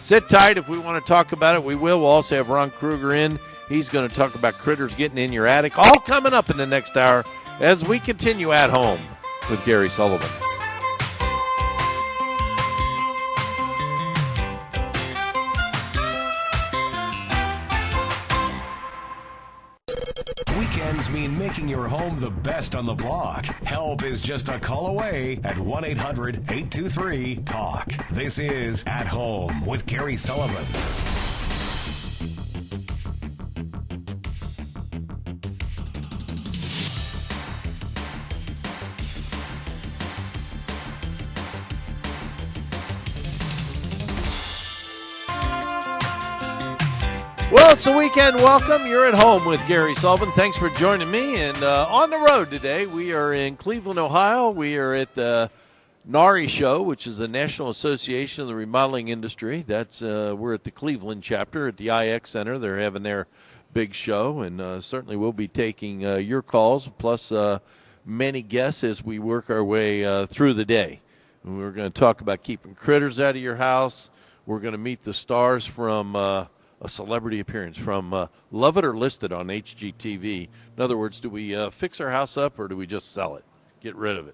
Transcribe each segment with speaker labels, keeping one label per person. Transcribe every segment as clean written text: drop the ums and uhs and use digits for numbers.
Speaker 1: Sit tight. If we want to talk about it, we will. We'll also have Ron Kruger in. He's going to talk about critters getting in your attic. All coming up in the next hour as we continue At Home with Gary Sullivan.
Speaker 2: Weekends mean making your home the best on the block. Help is just a call away at 1-800-823-TALK. This is At Home with Gary Sullivan.
Speaker 1: Well, it's a weekend welcome. You're at home with Gary Sullivan. Thanks for joining me. And on the road today, we are in Cleveland, Ohio. We are at the NARI show, which is the National Association of the Remodeling Industry. We're at the Cleveland chapter at the IX Center. They're having their big show, and certainly we'll be taking your calls, plus many guests as we work our way through the day. And we're going to talk about keeping critters out of your house. We're going to meet the stars from a celebrity appearance from Love It or List It on HGTV. In other words, do we fix our house up or do we just sell it, get rid of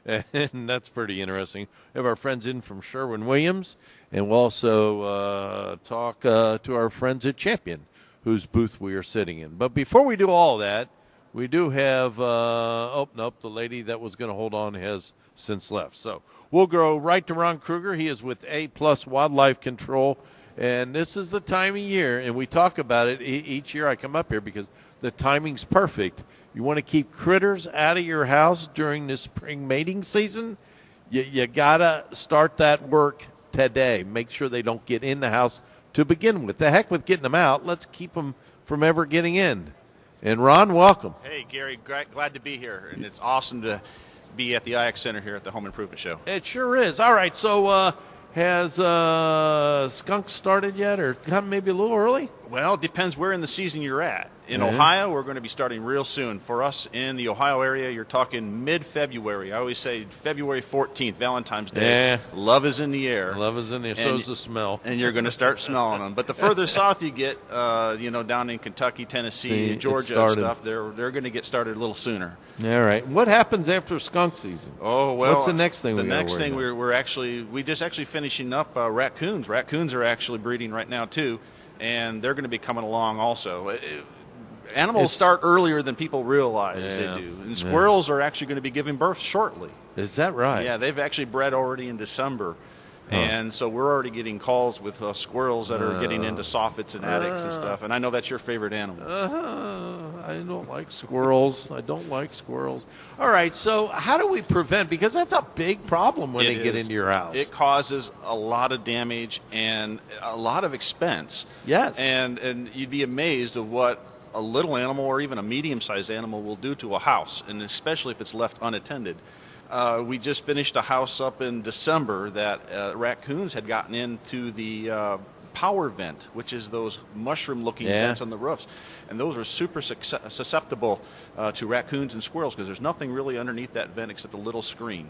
Speaker 1: it? And that's pretty interesting. We have our friends in from Sherwin-Williams, and we'll also talk to our friends at Champion, whose booth we are sitting in. But before we do all that, we do have, the lady that was going to hold on has since left. So we'll go right to Ron Kruger. He is with A+ Wildlife Control. And this is the time of year, and we talk about it each year I come up here because the timing's perfect. You want to keep critters out of your house during the spring mating season, you got to start that work today. Make sure they don't get in the house to begin with. The heck with getting them out. Let's keep them from ever getting in. And, Ron, welcome.
Speaker 3: Hey, Gary, glad to be here, and it's awesome to be at the IX Center here at the Home Improvement Show.
Speaker 1: It sure is. All right, so has skunk started yet, or maybe a little early?
Speaker 3: Well, it depends where in the season you're at. In Ohio, we're going to be starting real soon. For us in the Ohio area, you're talking mid-February. I always say February 14th, Valentine's Day.
Speaker 1: Yeah.
Speaker 3: Love is in the air.
Speaker 1: Love is in the air. So is the smell.
Speaker 3: And you're going to start smelling them. But the further south you get, down in Kentucky, Tennessee, Georgia and stuff, they're going to get started a little sooner.
Speaker 1: All right. What happens after skunk season?
Speaker 3: Oh, well.
Speaker 1: What's the next thing?
Speaker 3: The next thing we just actually finishing up raccoons. Raccoons are actually breeding right now too, and they're going to be coming along also. Animals start earlier than people realize they do. And squirrels are actually going to be giving birth shortly.
Speaker 1: Is that right?
Speaker 3: Yeah, they've actually bred already in December. And so we're already getting calls with squirrels that are getting into soffits and attics and stuff. And I know that's your favorite animal.
Speaker 1: I don't like squirrels. All right, so how do we prevent? Because that's a big problem when they get into your house.
Speaker 3: It causes a lot of damage and a lot of expense.
Speaker 1: Yes.
Speaker 3: And you'd be amazed at what a little animal or even a medium-sized animal will do to a house, and especially if it's left unattended. We just finished a house up in December that raccoons had gotten into the power vent, which is those mushroom-looking vents on the roofs. And those are super susceptible to raccoons and squirrels because there's nothing really underneath that vent except a little screen.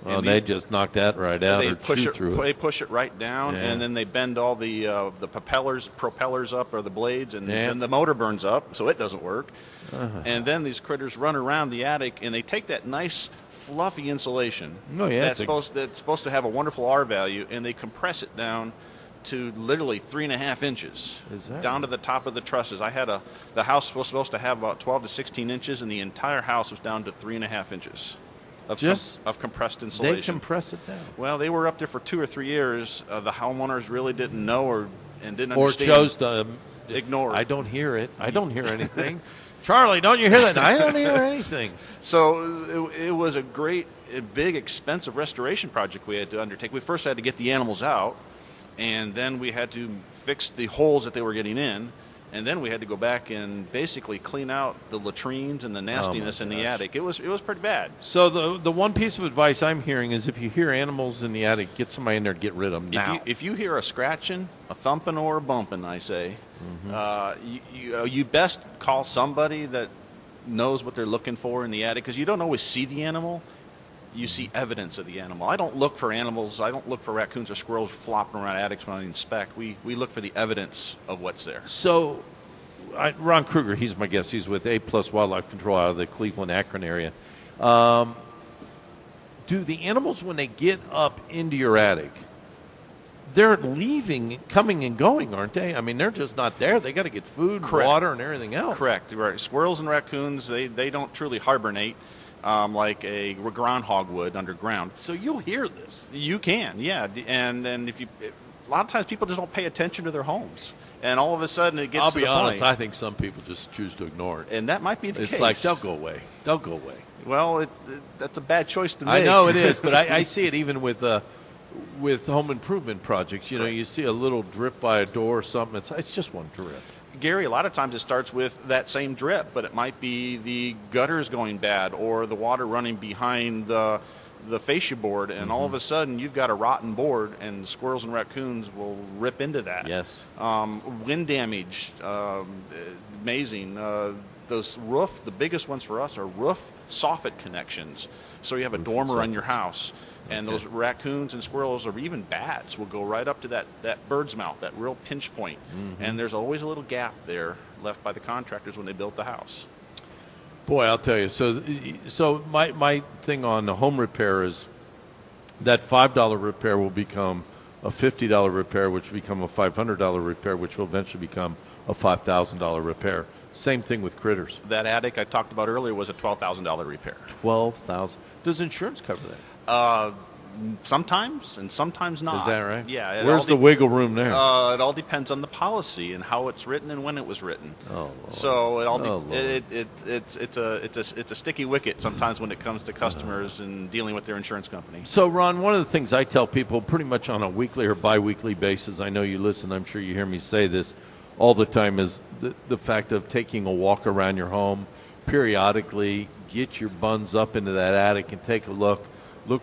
Speaker 1: Well, they just knock that right out or chew through it.
Speaker 3: They push it right down, and then they bend all the propellers up or the blades, and then the motor burns up, so it doesn't work. And then these critters run around the attic, and they take that nice fluffy insulation that's supposed to have a wonderful R value, and they compress it down to literally 3.5 inches down to the top of the trusses. The house was supposed to have about 12 to 16 inches, and the entire house was down to 3.5 inches. Of compressed insulation.
Speaker 1: They compress it down.
Speaker 3: Well, they were up there for 2 or 3 years. The homeowners really didn't know and didn't understand.
Speaker 1: Or chose to
Speaker 3: ignore it.
Speaker 1: I don't hear it. I don't hear anything. Charlie, don't you hear that? I don't hear anything.
Speaker 3: So it was a big, expensive restoration project we had to undertake. We first had to get the animals out, and then we had to fix the holes that they were getting in. And then we had to go back and basically clean out the latrines and the nastiness in the attic. It was pretty bad.
Speaker 1: So the one piece of advice I'm hearing is if you hear animals in the attic, get somebody in there to get rid of them now.
Speaker 3: If you hear a scratching, a thumping, or a bumping, I say, you best call somebody that knows what they're looking for in the attic because you don't always see the animal. you see evidence of the animal. I don't look for animals. I don't look for raccoons or squirrels flopping around attics when I inspect. We look for the evidence of what's there.
Speaker 1: So, Ron Kruger, he's my guest. He's with A+ Wildlife Control out of the Cleveland, Akron area. Do the animals, when they get up into your attic, they're leaving, coming and going, aren't they? I mean, they're just not there. They got to get food, and water, and everything else.
Speaker 3: Correct. Right. Squirrels and raccoons, they don't truly hibernate like a groundhog would underground.
Speaker 1: So you'll hear this.
Speaker 3: You can, yeah. And if you, a lot of times people just don't pay attention to their homes, and all of a sudden it gets.
Speaker 1: I'll be honest. I think some people just choose to ignore it,
Speaker 3: and that might be the case.
Speaker 1: It's like they'll go away. They'll go away.
Speaker 3: Well, that's a bad choice to make.
Speaker 1: I know it is, but I see it even with home improvement projects. You know, you see a little drip by a door or something. It's just one drip.
Speaker 3: Gary, a lot of times it starts with that same drip, but it might be the gutters going bad or the water running behind the fascia board, and all of a sudden you've got a rotten board, and squirrels and raccoons will rip into that.
Speaker 1: Yes.
Speaker 3: Wind damage, amazing. Those roof, the biggest ones for us are roof soffit connections. So you have a dormer on your house, and those raccoons and squirrels or even bats will go right up to that bird's mouth, that real pinch point. And there's always a little gap there left by the contractors when they built the house.
Speaker 1: Boy, I'll tell you. So my thing on the home repair is that $5 repair will become a $50 repair, which will become a $500 repair, which will eventually become a $5,000 repair. Same thing with critters.
Speaker 3: That attic I talked about earlier was a $12,000 repair.
Speaker 1: $12,000. Does insurance cover that?
Speaker 3: Sometimes and sometimes not.
Speaker 1: Is that right?
Speaker 3: Yeah.
Speaker 1: Where's the wiggle room there?
Speaker 3: It all depends on the policy and how it's written and when it was written.
Speaker 1: Oh, Lord.
Speaker 3: So it all it's a sticky wicket sometimes when it comes to customers and dealing with their insurance company.
Speaker 1: So Ron, one of the things I tell people pretty much on a weekly or biweekly basis, I know you listen, I'm sure you hear me say this all the time, is the fact of taking a walk around your home periodically, get your buns up into that attic and take a look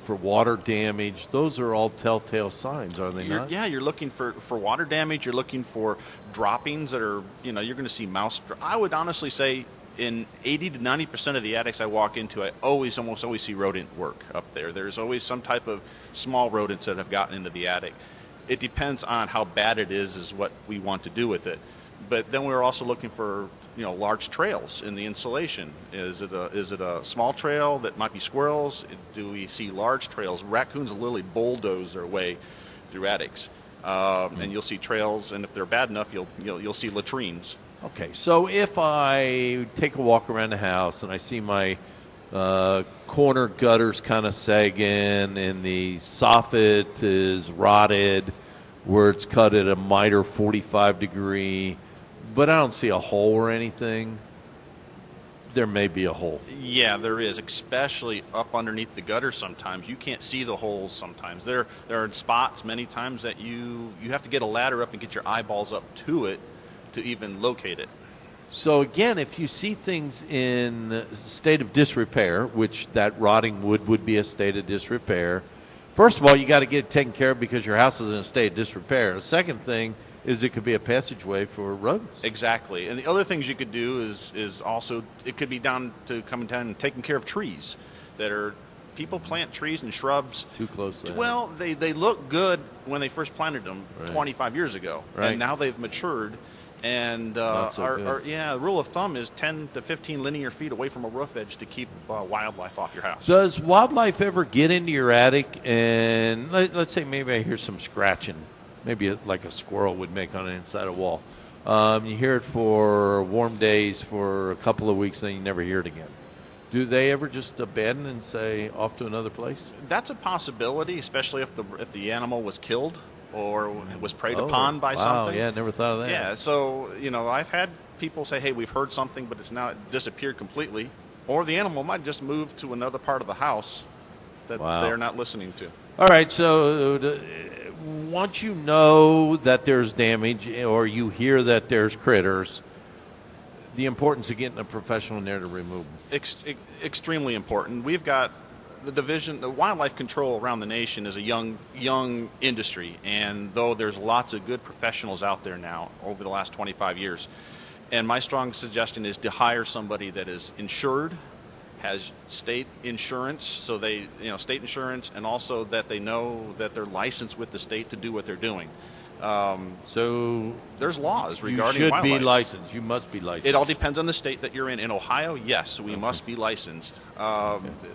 Speaker 1: for water damage. Those are all telltale signs, are they not?
Speaker 3: Yeah, you're looking for water damage. You're looking for droppings that are, you're going to see mouse. I would honestly say in 80 to 90% of the attics I walk into, I almost always see rodent work up there. There's always some type of small rodents that have gotten into the attic. It depends on how bad it is what we want to do with it. But then we're also looking for large trails in the insulation. Is it a small trail that might be squirrels? Do we see large trails? Raccoons literally bulldoze their way through attics, and you'll see trails. And if they're bad enough, you'll see latrines.
Speaker 1: Okay, so if I take a walk around the house and I see my corner gutters kind of sagging and the soffit is rotted where it's cut at a miter 45 degree, but I don't see a hole or anything, there may be a hole.
Speaker 3: Yeah, there is, especially up underneath the gutter sometimes. You can't see the holes sometimes. There are spots many times that you have to get a ladder up and get your eyeballs up to it to even locate it.
Speaker 1: So again, if you see things in a state of disrepair, which that rotting wood would be a state of disrepair, first of all, you got to get it taken care of because your house is in a state of disrepair. The second thing is it could be a passageway for rodents.
Speaker 3: Exactly. And the other things you could do is also, it could be down to coming down and taking care of trees that are, people plant trees and shrubs.
Speaker 1: Too close to
Speaker 3: Well, they look good when they first planted them 25 years ago.
Speaker 1: Right.
Speaker 3: And now they've matured. And the rule of thumb is 10 to 15 linear feet away from a roof edge to keep wildlife off your house.
Speaker 1: Does wildlife ever get into your attic and let's say maybe I hear some scratching, maybe like a squirrel would make on the inside of a wall. You hear it for warm days for a couple of weeks, then you never hear it again. Do they ever just abandon and say off to another place?
Speaker 3: That's a possibility, especially if the animal was killed or was preyed upon by something.
Speaker 1: Yeah, never thought of that.
Speaker 3: Yeah, so, I've had people say, hey, we've heard something, but it's now disappeared completely. Or the animal might just move to another part of the house that they're not listening to.
Speaker 1: All right, so once you know that there's damage or you hear that there's critters, the importance of getting a professional in there to remove them.
Speaker 3: Extremely important. We've got the wildlife control around the nation is a young industry, and though there's lots of good professionals out there now over the last 25 years, and my strong suggestion is to hire somebody that is insured, has state insurance, so they, state insurance, and also that they know that they're licensed with the state to do what they're doing.
Speaker 1: So
Speaker 3: there's laws regarding
Speaker 1: you should
Speaker 3: wildlife.
Speaker 1: be licensed. You must be licensed.
Speaker 3: It all depends on the state that you're in. In Ohio, yes, we must be licensed,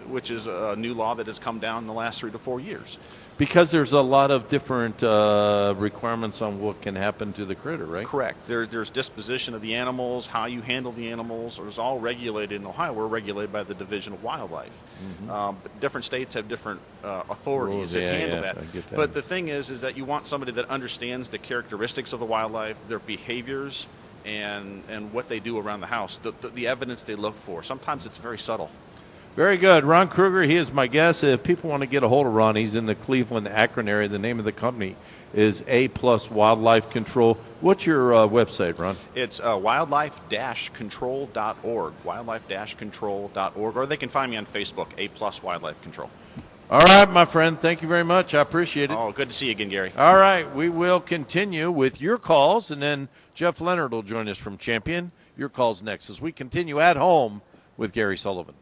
Speaker 3: which is a new law that has come down in the last 3 to 4 years.
Speaker 1: Because there's a lot of different requirements on what can happen to the critter, right?
Speaker 3: Correct. There's disposition of the animals, how you handle the animals. It's all regulated in Ohio. We're regulated by the Division of Wildlife. But different states have different authorities that handle that.
Speaker 1: I get that.
Speaker 3: But the thing is that you want somebody that understands the characteristics of the wildlife, their behaviors, and what they do around the house, the evidence they look for. Sometimes it's very subtle.
Speaker 1: Very good. Ron Kruger, he is my guest. If people want to get a hold of Ron, he's in the Cleveland, Akron area. The name of the company is A+ Wildlife Control. What's your website, Ron?
Speaker 3: It's wildlife-control.org, wildlife-control.org, or they can find me on Facebook, A+ Wildlife Control.
Speaker 1: All right, my friend. Thank you very much. I appreciate it.
Speaker 3: Oh, good to see you again, Gary.
Speaker 1: All right. We will continue with your calls, and then Jeff Leonard will join us from Champion. Your calls next as we continue at home with Gary Sullivan.